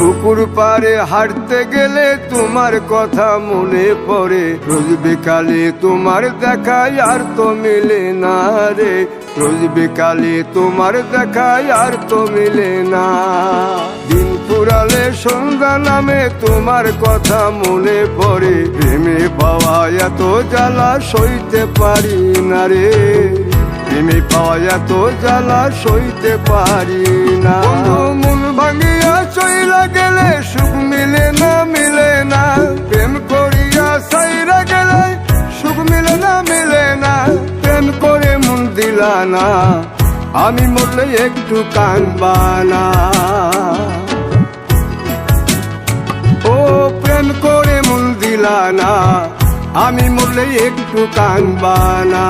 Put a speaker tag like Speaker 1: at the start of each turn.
Speaker 1: পুকুর পাড়ে হাঁটতে গেলে তোমার কথা মনে পড়ে, রোজ বিকালে তোমার দেখায় আর তো মিলে না রে, রোজ বিকালে তোমার দেখায় আর তো মিলে না। দিন ফুরালে সন্ধ্যা নামে তোমার কথা মনে পড়ে, প্রেমে পাওয়া এত জ্বালা সইতে পারি না রে, প্রেমে পাওয়া এত জ্বালা সইতে পারি না। মন ভাঙিয়া চইলা গেলে সুখ মিলে না, মিলে না, প্রেম করিয়া সাইরা গেলে সুখ মিলে না, মিলে না, প্রেম করে মন দিলা না, আমি মরলে একটু কাঁদবা না। ও প্রেম করে মন দিলা না, আমি মরলে একটু কাঁদবা না।